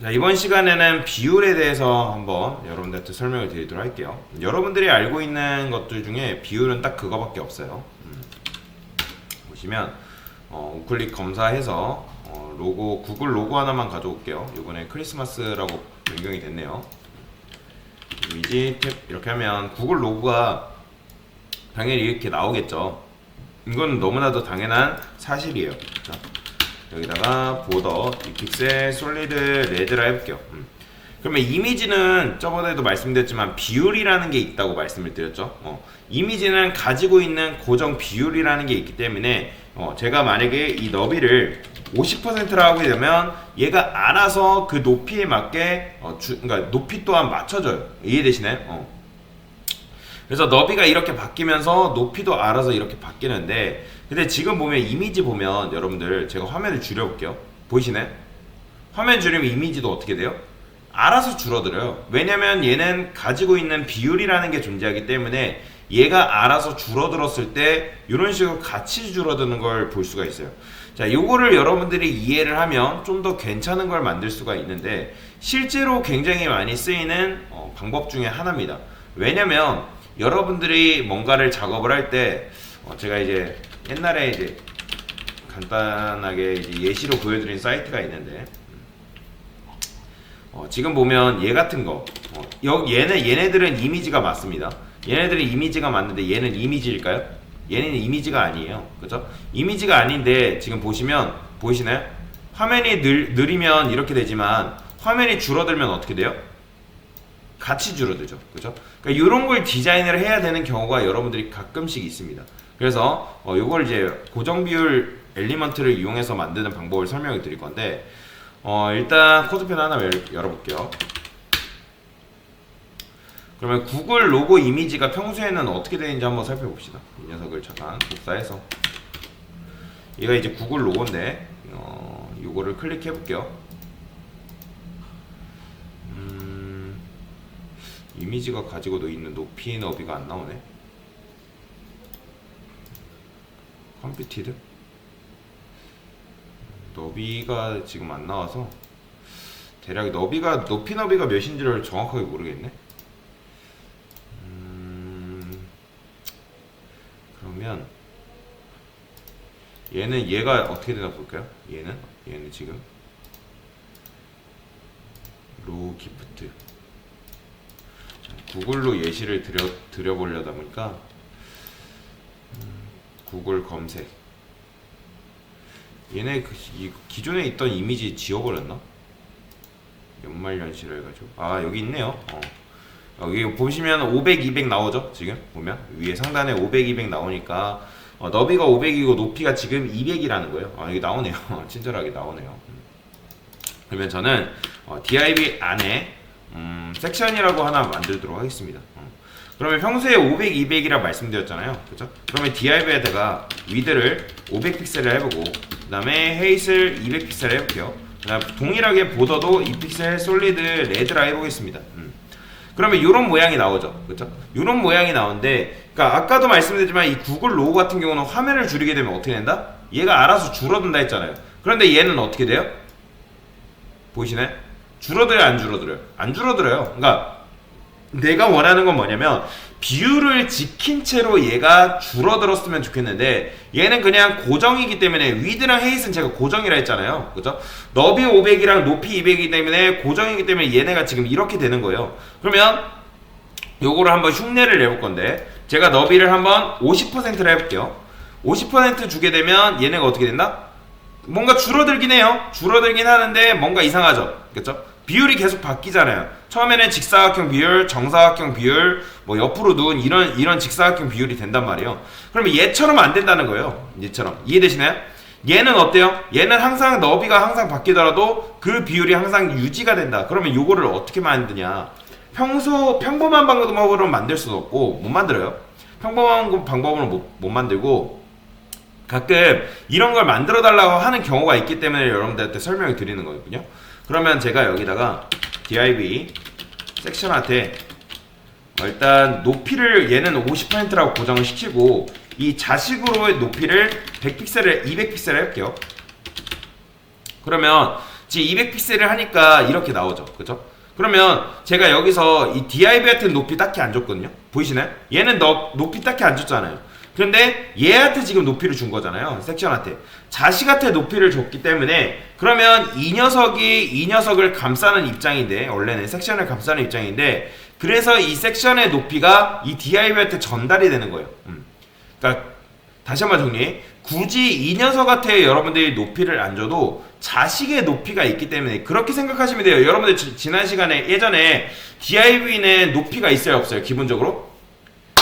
자, 이번 시간에는 비율에 대해서 한번 여러분들한테 설명을 드리도록 할게요. 여러분들이 알고 있는 것들 중에 비율은 딱 그거밖에 없어요. 보시면 우클릭 검사해서 로고, 구글 로고 하나만 가져올게요. 이번에 크리스마스라고 변경이 됐네요. 이미지 탭 이렇게 하면 구글 로고가 당연히 이렇게 나오겠죠. 이건 너무나도 당연한 사실이에요. 자, 여기다가 보더, 픽셀, 솔리드, 레드라 해볼게요. 그러면 이미지는 저번에도 말씀드렸지만 비율이라는 게 있다고 말씀을 드렸죠. 이미지는 가지고 있는 고정 비율이라는 게 있기 때문에 제가 만약에 이 너비를 50%라고 하게 되면 얘가 알아서 그 높이에 맞게 그러니까 높이 또한 맞춰줘요. 이해되시나요? 그래서 너비가 이렇게 바뀌면서 높이도 알아서 이렇게 바뀌는데, 근데 지금 보면 이미지 보면 여러분들 제가 화면을 줄여볼게요. 보이시나요? 화면 줄이면 이미지도 어떻게 돼요? 알아서 줄어들어요. 왜냐면 얘는 가지고 있는 비율이라는 게 존재하기 때문에 얘가 알아서 줄어들었을 때 이런 식으로 같이 줄어드는 걸 볼 수가 있어요. 자, 요거를 여러분들이 이해를 하면 좀 더 괜찮은 걸 만들 수가 있는데, 실제로 굉장히 많이 쓰이는 방법 중에 하나입니다. 왜냐면 여러분들이 뭔가를 작업을 할 때 제가 이제 옛날에 이제 간단하게 이제 예시로 보여드린 사이트가 있는데, 지금 보면 얘 같은 거 얘네들은 이미지가 맞습니다. 얘네들은 이미지가 맞는데 얘는 이미지일까요? 얘는 이미지가 아니에요. 그죠? 이미지가 아닌데 지금 보시면 보이시나요? 화면이 느리면 이렇게 되지만 화면이 줄어들면 어떻게 돼요? 같이 줄어들죠. 그죠? 그러니까 이런 걸 디자인을 해야 되는 경우가 여러분들이 가끔씩 있습니다. 그래서 이걸 이제 고정 비율 엘리먼트를 이용해서 만드는 방법을 설명을 드릴 건데, 일단 코드펜 하나 열어볼게요. 그러면 구글 로고 이미지가 평소에는 어떻게 되는지 한번 살펴봅시다. 이 녀석을 잠깐 복사해서, 얘가 이제 구글 로고인데 이거를 클릭해 볼게요. 이미지가 가지고 있는 높이 너비가 안 나오네. 컴퓨티드 너비가 지금 안 나와서 대략 높이 너비가 몇인지를 정확하게 모르겠네. 그러면 얘가 어떻게 되나 볼까요? 얘는 지금 로 기프트, 구글로 예시를 드려보려다 보니까 구글 검색, 얘네 이 기존에 있던 이미지 지워버렸나? 연말연시를 해가지고 여기 있네요. 여기 보시면 500, 200 나오죠? 지금 보면 위에 상단에 500, 200 나오니까 너비가 500이고 높이가 지금 200이라는 거예요. 여기 나오네요. 친절하게 나오네요. 그러면 저는 div 안에 섹션이라고 하나 만들도록 하겠습니다. 그러면 평소에 500, 200이라 말씀드렸잖아요. 그죠? 그러면 div에다가 width를 500픽셀을 해보고, 그 다음에 height을 200픽셀 해볼게요. 그 다음 동일하게 보더도 2픽셀 솔리드 레드라 해보겠습니다. 그러면 이런 모양이 나오죠. 그죠? 이런 모양이 나오는데, 그러니까 아까도 말씀드렸지만 이 구글 로고 같은 경우는 화면을 줄이게 되면 어떻게 된다? 얘가 알아서 줄어든다 했잖아요. 그런데 얘는 어떻게 돼요? 보이시나요? 줄어들어요, 안 줄어들어요? 안 줄어들어요. 그러니까 내가 원하는 건 뭐냐면 비율을 지킨 채로 얘가 줄어들었으면 좋겠는데, 얘는 그냥 고정이기 때문에 위드랑 헤이트는 제가 고정이라 했잖아요. 그죠? 너비 500이랑 높이 200이기 때문에 고정이기 때문에 얘네가 지금 이렇게 되는 거예요. 그러면 요거를 한번 흉내를 내볼 건데, 제가 너비를 한번 50%를 해볼게요. 50% 주게 되면 얘네가 어떻게 된다? 뭔가 줄어들긴 해요. 줄어들긴 하는데 뭔가 이상하죠. 그쵸? 비율이 계속 바뀌잖아요. 처음에는 직사각형 비율, 정사각형 비율, 뭐 옆으로 누운 이런 직사각형 비율이 된단 말이에요. 그러면 얘처럼 안 된다는 거예요. 얘처럼. 이해되시나요? 얘는 어때요? 얘는 항상 너비가 항상 바뀌더라도 그 비율이 항상 유지가 된다. 그러면 요거를 어떻게 만드냐? 평범한 방법으로 만들 수도 없고 못 만들어요. 평범한 방법으로 못 만들고, 가끔 이런 걸 만들어 달라고 하는 경우가 있기 때문에 여러분들한테 설명을 드리는 거거든요. 그러면 제가 여기다가 div 섹션한테 일단 높이를 얘는 50%라고 고정을 시키고, 이 자식으로의 높이를 100픽셀을 200픽셀을 해볼게요. 그러면 지금 200픽셀을 하니까 이렇게 나오죠. 그죠? 그러면 제가 여기서 이 div 같은 높이 딱히 안 줬거든요. 보이시나요? 얘는 높이 딱히 안 줬잖아요. 그런데 얘한테 지금 높이를 준 거잖아요. 섹션한테 자식한테 높이를 줬기 때문에 그러면 이 녀석을 감싸는 입장인데, 원래는 섹션을 감싸는 입장인데, 그래서 이 섹션의 높이가 이 div한테 전달이 되는 거예요. 그러니까 다시 한번 정리해. 굳이 이 녀석한테 여러분들이 높이를 안 줘도 자식의 높이가 있기 때문에 그렇게 생각하시면 돼요. 여러분들 지난 시간에 예전에 div는 높이가 있어요, 없어요? 기본적으로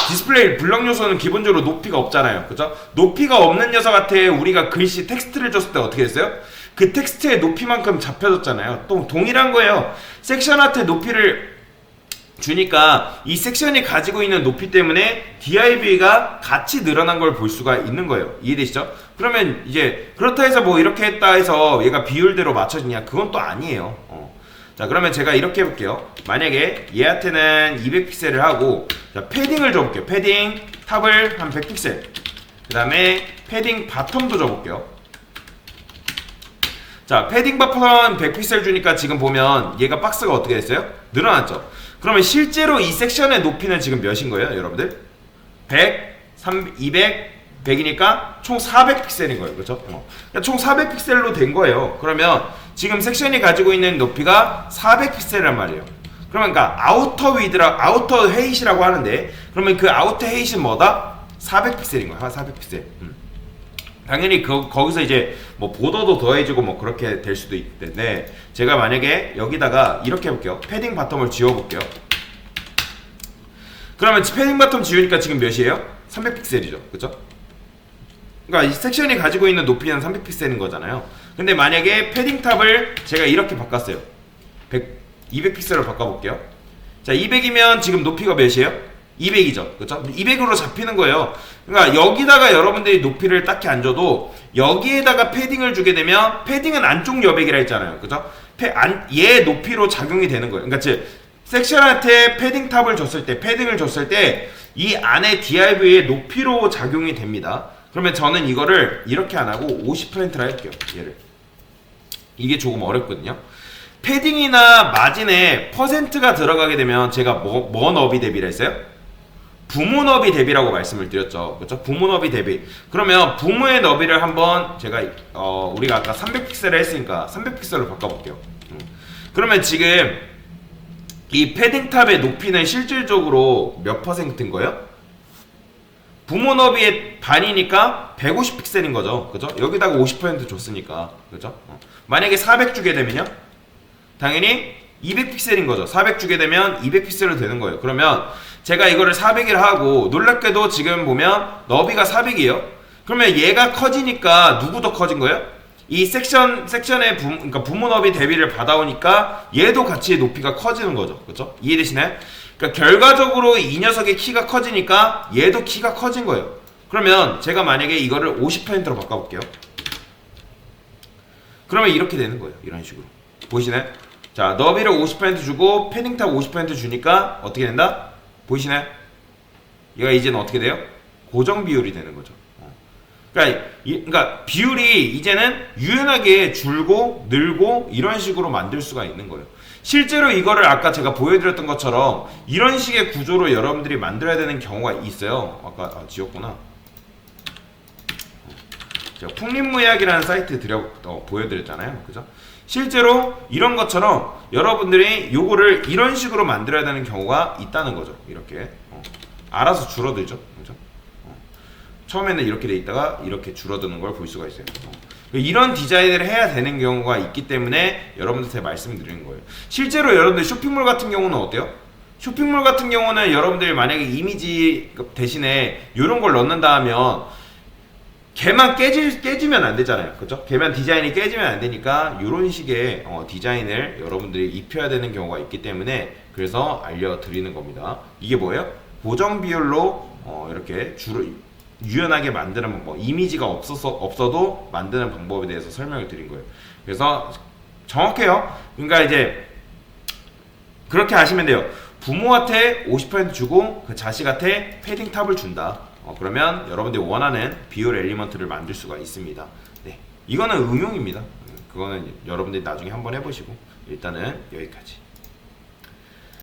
디스플레이 블럭 요소는 기본적으로 높이가 없잖아요. 그죠? 높이가 없는 녀석한테 우리가 글씨 텍스트를 줬을 때 어떻게 됐어요? 그 텍스트의 높이만큼 잡혀졌잖아요. 또 동일한 거예요. 섹션한테 높이를 주니까 이 섹션이 가지고 있는 높이 때문에 div가 같이 늘어난 걸 볼 수가 있는 거예요. 이해되시죠? 그러면 이제 그렇다 해서 뭐 이렇게 했다 해서 얘가 비율대로 맞춰지냐? 그건 또 아니에요. 자, 그러면 제가 이렇게 해볼게요. 만약에 얘한테는 200픽셀을 하고, 자, 패딩을 줘볼게요. 패딩 탑을 한 100픽셀, 그 다음에 패딩 바텀도 줘볼게요. 자, 패딩 바텀 100픽셀 주니까 지금 보면 얘가 박스가 어떻게 됐어요? 늘어났죠? 그러면 실제로 이 섹션의 높이는 지금 몇인 거예요, 여러분들? 100, 200, 100이니까 총 400픽셀인 거예요. 그렇죠? 그러니까 총 400픽셀로 된 거예요. 그러면 지금 섹션이 가지고 있는 높이가 400픽셀이란 말이에요. 그러면 그러니까 아우터 헤이시라고 하는데, 그러면 그 아우터 헤이시는 뭐다? 400픽셀인 거야. 400픽셀. 당연히 거기서 이제 뭐 보더도 더해지고 뭐 그렇게 될 수도 있는데, 제가 만약에 여기다가 이렇게 해볼게요. 패딩 바텀을 지워볼게요. 그러면 패딩 바텀 지우니까 지금 몇이에요? 300픽셀이죠. 그쵸? 그러니까 이 섹션이 가지고 있는 높이는 300픽셀인 거잖아요. 근데 만약에 패딩 탑을 제가 이렇게 바꿨어요. 200픽셀로 바꿔볼게요. 자, 200이면 지금 높이가 몇이에요? 200이죠. 그쵸? 200으로 잡히는 거예요. 그러니까 여기다가 여러분들이 높이를 딱히 안 줘도 여기에다가 패딩을 주게 되면 패딩은 안쪽 여백이라 했잖아요. 그죠? 얘 높이로 작용이 되는 거예요. 그러니까 즉 섹션한테 패딩 탑을 줬을 때, 패딩을 줬을 때 이 안에 div의 높이로 작용이 됩니다. 그러면 저는 이거를 이렇게 안 하고 50%라 할게요. 얘를. 이게 조금 어렵거든요. 패딩이나 마진에 퍼센트가 들어가게 되면 제가 뭐 너비 대비를 했어요? 부모 너비 대비라고 말씀을 드렸죠. 그렇죠? 부모 너비 대비. 그러면 부모의 너비를 한번 제가 우리가 아까 300픽셀을 했으니까 300픽셀로 바꿔볼게요. 그러면 지금 이 패딩 탑의 높이는 실질적으로 몇 퍼센트인 거예요? 부모 너비의 반이니까 150픽셀인 거죠. 그죠? 여기다가 50% 줬으니까. 그죠? 만약에 400 주게 되면요? 당연히 200픽셀인 거죠. 400 주게 되면 200픽셀로 되는 거예요. 그러면 제가 이거를 400을 하고, 놀랍게도 지금 보면 너비가 400이에요. 그러면 얘가 커지니까 누구 더 커진 거예요? 이 섹션의 그러니까 부모 너비 대비를 받아오니까 얘도 같이 높이가 커지는 거죠. 그렇죠? 이해되시나요? 그러니까 결과적으로 이 녀석의 키가 커지니까 얘도 키가 커진 거예요. 그러면 제가 만약에 이거를 50%로 바꿔볼게요. 그러면 이렇게 되는 거예요. 이런 식으로. 보이시나요? 자, 너비를 50% 주고 패딩탑 50% 주니까 어떻게 된다? 보이시나요? 얘가 이제는 어떻게 돼요? 고정 비율이 되는 거죠. 그러니까 비율이 이제는 유연하게 줄고 늘고 이런 식으로 만들 수가 있는 거예요. 실제로 이거를 아까 제가 보여드렸던 것처럼 이런 식의 구조로 여러분들이 만들어야 되는 경우가 있어요. 아까 지웠구나. 제가 풍림무약이라는 사이트 보여드렸잖아요. 그죠? 실제로 이런 것처럼 여러분들이 요거를 이런 식으로 만들어야 되는 경우가 있다는 거죠. 이렇게 알아서 줄어들죠. 그죠? 처음에는 이렇게 돼 있다가 이렇게 줄어드는 걸 볼 수가 있어요. 이런 디자인을 해야 되는 경우가 있기 때문에 여러분들한테 말씀을 드리는 거예요. 실제로 여러분들 쇼핑몰 같은 경우는 어때요? 쇼핑몰 같은 경우는 여러분들이 만약에 이미지 대신에 이런 걸 넣는다 하면 걔만 깨지면 안 되잖아요. 그죠? 걔만 디자인이 깨지면 안 되니까 이런 식의 디자인을 여러분들이 입혀야 되는 경우가 있기 때문에 그래서 알려드리는 겁니다. 이게 뭐예요? 고정 비율로 이렇게 유연하게 만드는 방법, 이미지가 없어도 만드는 방법에 대해서 설명을 드린 거예요. 그래서 정확해요. 그러니까 이제 그렇게 하시면 돼요. 부모한테 50% 주고 그 자식한테 패딩 탑을 준다. 그러면 여러분들이 원하는 비율 엘리먼트를 만들 수가 있습니다. 네, 이거는 응용입니다. 그거는 여러분들이 나중에 한번 해보시고 일단은 여기까지.